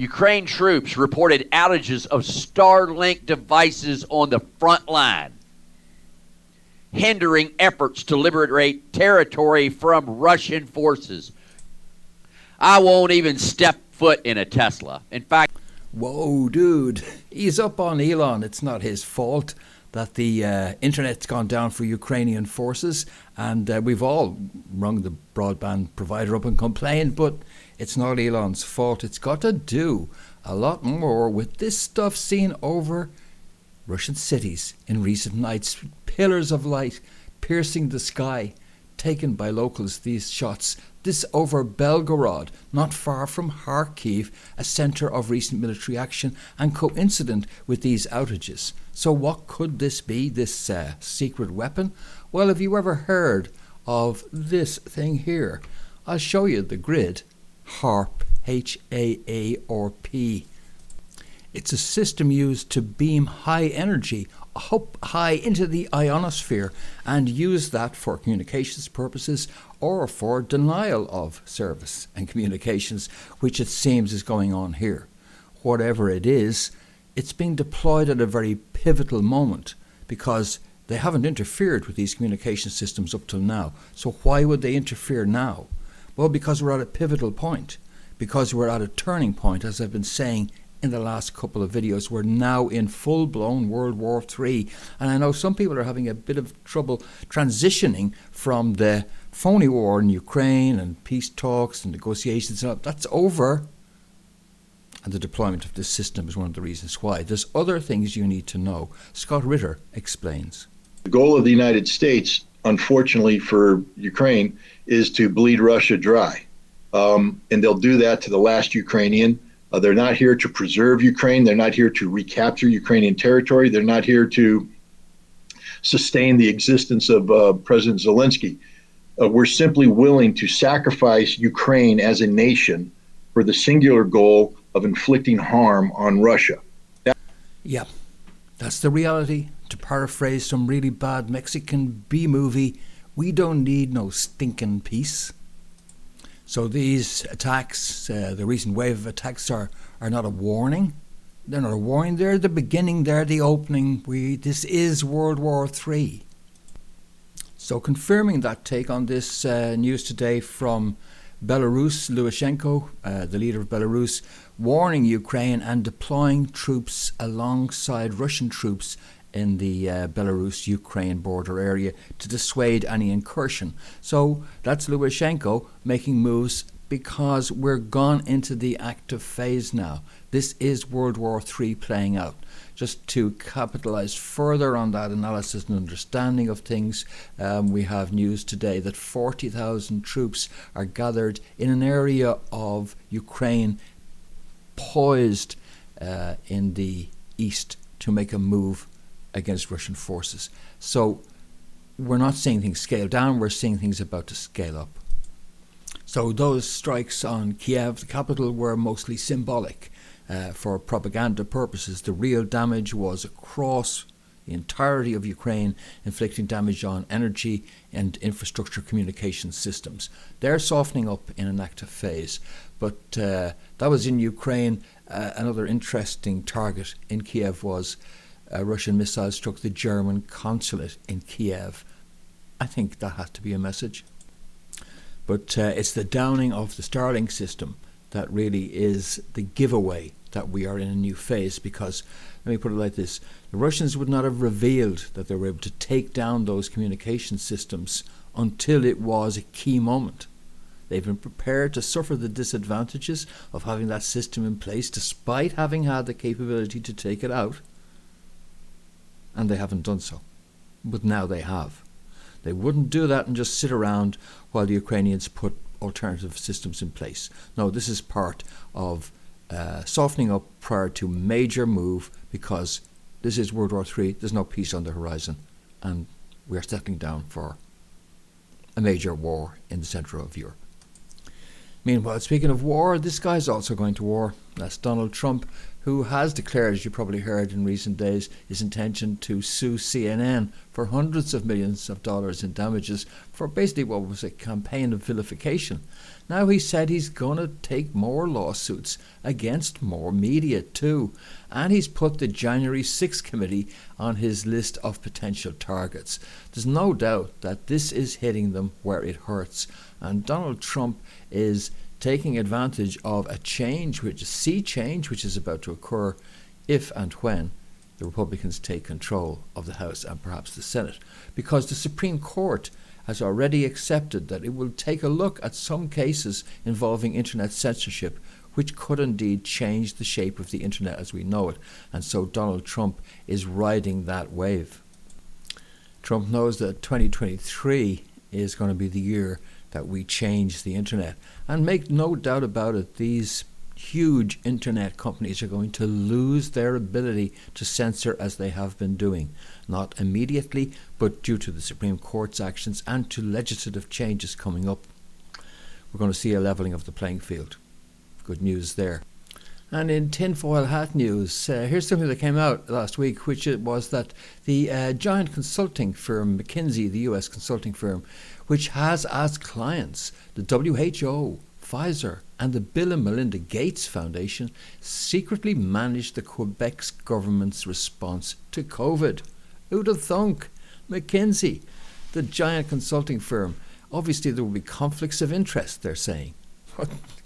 Ukraine troops reported outages of Starlink devices on the front line, hindering efforts to liberate territory from Russian forces. I won't even step foot in a Tesla. In fact, whoa, dude, he's up on Elon. It's not his fault that the internet's gone down for Ukrainian forces, and we've all rung the broadband provider up and complained, but it's not Elon's fault. It's got to do a lot more with this stuff seen over Russian cities in recent nights. Pillars of light piercing the sky, taken by locals, these shots. This over Belgorod, not far from Kharkiv, a centre of recent military action and coincident with these outages. So what could this be, this secret weapon? Well, have you ever heard of this thing here? I'll show you the grid. HAARP, H-A-A-R-P. It's a system used to beam high energy up high into the ionosphere and use that for communications purposes or for denial of service and communications, which it seems is going on here. Whatever it is, it's being deployed at a very pivotal moment because they haven't interfered with these communication systems up till now. So why would they interfere now? Well, because we're at a pivotal point, because we're at a turning point, as I've been saying in the last couple of videos. We're now in full-blown World War III. And I know some people are having a bit of trouble transitioning from the phony war in Ukraine and peace talks and negotiations. That's over. And the deployment of this system is one of the reasons why. There's other things you need to know. Scott Ritter explains. The goal of the United States, unfortunately for Ukraine, is to bleed Russia dry. And they'll do that to the last Ukrainian. They're not here to preserve Ukraine. They're not here to recapture Ukrainian territory. They're not here to sustain the existence of President Zelensky. We're simply willing to sacrifice Ukraine as a nation for the singular goal of inflicting harm on Russia. Yeah, that's the reality. To paraphrase some really bad Mexican B-movie, we don't need no stinking peace. So these attacks, the recent wave of attacks are not a warning. They're not a warning. They're the beginning. They're the opening. This is World War III. So confirming that take on this news today from Belarus, Lukashenko, the leader of Belarus, warning Ukraine and deploying troops alongside Russian troops in the Belarus-Ukraine border area to dissuade any incursion. So that's Lukashenko making moves because we're gone into the active phase now. This is World War III playing out. Just to capitalise further on that analysis and understanding of things, we have news today that 40,000 troops are gathered in an area of Ukraine poised in the east to make a move against Russian forces. So we're not seeing things scale down, we're seeing things about to scale up. So those strikes on Kiev, the capital, were mostly symbolic for propaganda purposes. The real damage was across the entirety of Ukraine, inflicting damage on energy and infrastructure communication systems. They're softening up in an active phase. But that was in Ukraine. Another interesting target in Kiev was a Russian missile struck the German consulate in Kiev. I think that had to be a message. But it's the downing of the Starlink system that really is the giveaway that we are in a new phase, because, let me put it like this, the Russians would not have revealed that they were able to take down those communication systems until it was a key moment. They've been prepared to suffer the disadvantages of having that system in place despite having had the capability to take it out. And they haven't done so. But now they have. They wouldn't do that and just sit around while the Ukrainians put alternative systems in place. No, this is part of softening up prior to major move, because this is World War III. There's no peace on the horizon. And we're settling down for a major war in the centre of Europe. Meanwhile, speaking of war, this guy's also going to war. That's Donald Trump, who has declared, as you probably heard in recent days, his intention to sue CNN for hundreds of millions of dollars in damages for basically what was a campaign of vilification. Now he said he's going to take more lawsuits against more media too. And he's put the January 6th committee on his list of potential targets. There's no doubt that this is hitting them where it hurts. And Donald Trump is taking advantage of a sea change, which is about to occur if and when the Republicans take control of the House and perhaps the Senate. Because the Supreme Court has already accepted that it will take a look at some cases involving internet censorship, which could indeed change the shape of the internet as we know it. And so Donald Trump is riding that wave. Trump knows that 2023 is going to be the year that we change the internet. And make no doubt about it, these huge internet companies are going to lose their ability to censor as they have been doing. Not immediately, but due to the Supreme Court's actions and to legislative changes coming up. We're going to see a levelling of the playing field. Good news there. And in tinfoil hat news, here's something that came out last week, which it was that the giant consulting firm, McKinsey, the US consulting firm, which has as clients the WHO, Pfizer, and the Bill and Melinda Gates Foundation, secretly managed the Quebec's government's response to COVID. Who'd have thunk? McKinsey, the giant consulting firm. Obviously there will be conflicts of interest, they're saying.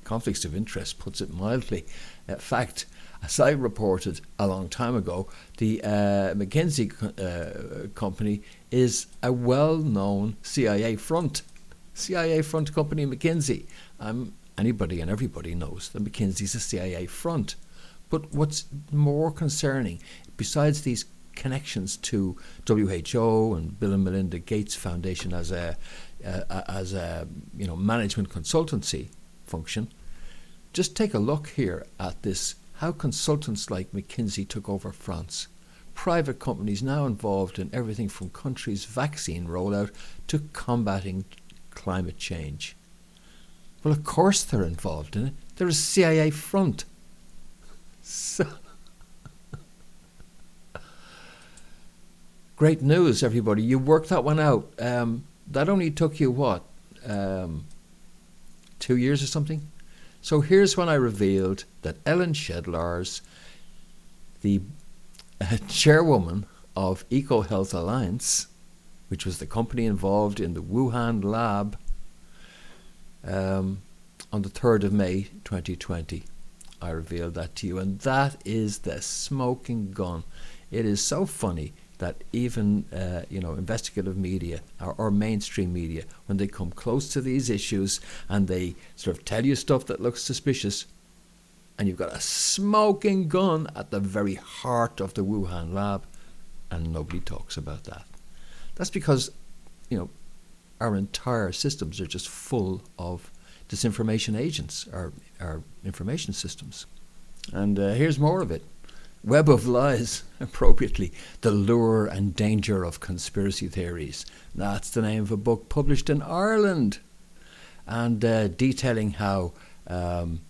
Conflicts of interest puts it mildly. In fact, as I reported a long time ago, the McKinsey company is a well-known CIA front company, McKinsey. Anybody and everybody knows that McKinsey's a CIA front. But what's more concerning, besides these connections to WHO and Bill and Melinda Gates Foundation as a management consultancy function, just take a look here at this, how consultants like McKinsey took over France. Private companies now involved in everything from countries' vaccine rollout to combating climate change. Well, of course they're involved in it. They're a CIA front. So great news, everybody. You worked that one out. That only took you, 2 years or something? So here's when I revealed that Ellen Shedlar's, the chairwoman of EcoHealth Alliance, which was the company involved in the Wuhan lab, on the 3rd of May 2020. I revealed that to you, and that is the smoking gun. It is so funny that even investigative media or mainstream media, when they come close to these issues and they sort of tell you stuff that looks suspicious, and you've got a smoking gun at the very heart of the Wuhan lab, and nobody talks about that. That's because, our entire systems are just full of disinformation agents, our information systems. And here's more of it. Web of Lies, appropriately, the lure and danger of conspiracy theories. That's the name of a book published in Ireland, and detailing how QAnon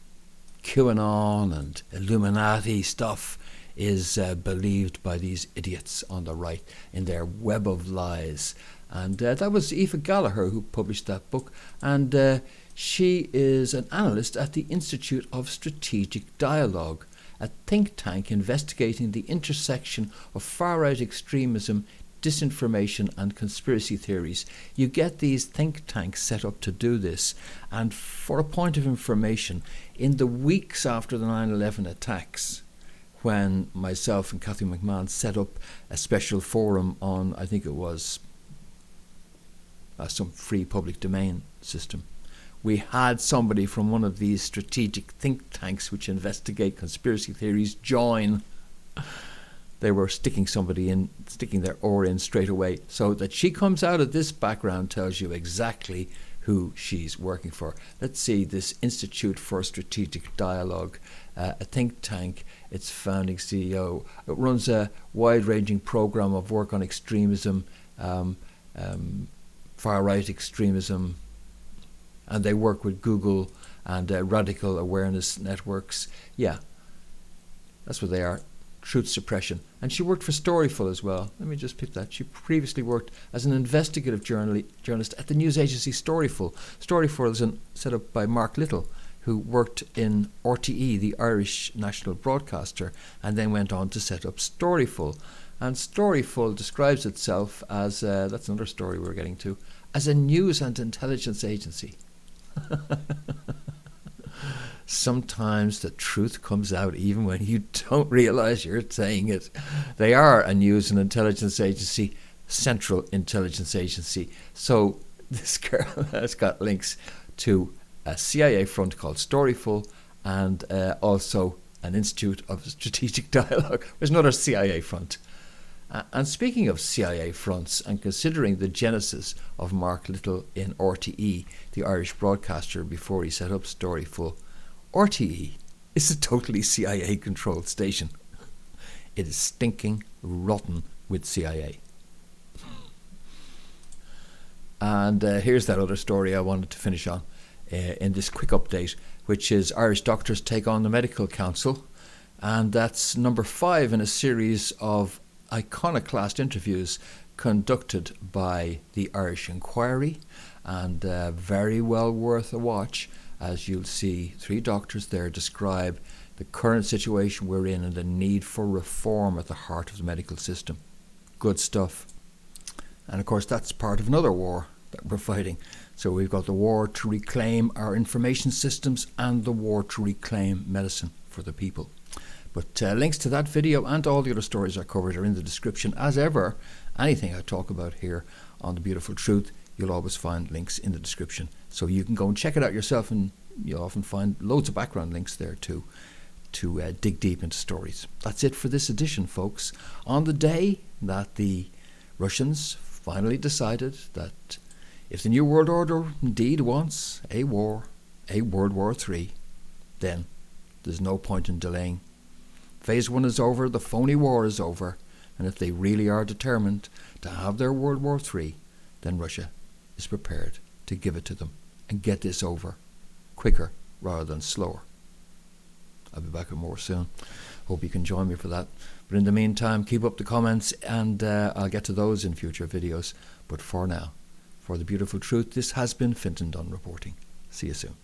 and Illuminati stuff is believed by these idiots on the right in their Web of Lies. And that was Eva Gallagher who published that book, and she is an analyst at the Institute of Strategic Dialogue, a think tank investigating the intersection of far-right extremism, disinformation and conspiracy theories. You get these think tanks set up to do this. And for a point of information, in the weeks after the 9/11 attacks, when myself and Cathy McMahon set up a special forum on, I think it was some free public domain system, we had somebody from one of these strategic think tanks which investigate conspiracy theories join. They were sticking their oar in straight away. So that she comes out of this background tells you exactly who she's working for. Let's see, this Institute for Strategic Dialogue, a think tank, its founding CEO. It runs a wide-ranging program of work on extremism, far-right extremism, and they work with Google and radical awareness networks. Yeah, that's what they are. Truth suppression. And she worked for Storyful as well. Let me just pick that. She previously worked as an investigative journalist at the news agency Storyful. Storyful is set up by Mark Little, who worked in RTE, the Irish national broadcaster, and then went on to set up Storyful. And Storyful describes itself as, that's another story we're getting to, as a news and intelligence agency. Sometimes the truth comes out even when you don't realize you're saying it. They are a news and intelligence agency, central intelligence agency. So this girl has got links to a CIA front called Storyful, and also an Institute of Strategic Dialogue. There's another CIA front. And speaking of CIA fronts, and considering the genesis of Mark Little in RTE, the Irish broadcaster, before he set up Storyful, RTE is a totally CIA-controlled station. It is stinking rotten with CIA. And here's that other story I wanted to finish on in this quick update, which is Irish doctors take on the Medical Council. And that's number 5 in a series of iconoclast interviews conducted by the Irish Inquiry, and very well worth a watch, as you'll see 3 doctors there describe the current situation we're in and the need for reform at the heart of the medical system. Good stuff. And of course that's part of another war that we're fighting. So we've got the war to reclaim our information systems and the war to reclaim medicine for the people. But links to that video and all the other stories I covered are in the description. As ever, anything I talk about here on The Beautiful Truth, you'll always find links in the description. So you can go and check it out yourself, and you'll often find loads of background links there too, to dig deep into stories. That's it for this edition, folks. On the day that the Russians finally decided that if the New World Order indeed wants a war, a World War III, then there's no point in delaying. Phase 1 is over, the phony war is over, and if they really are determined to have their World War III, then Russia is prepared to give it to them and get this over quicker rather than slower. I'll be back with more soon. Hope you can join me for that. But in the meantime, keep up the comments, and I'll get to those in future videos. But for now, for The Beautiful Truth, this has been Fintan Dunn reporting. See you soon.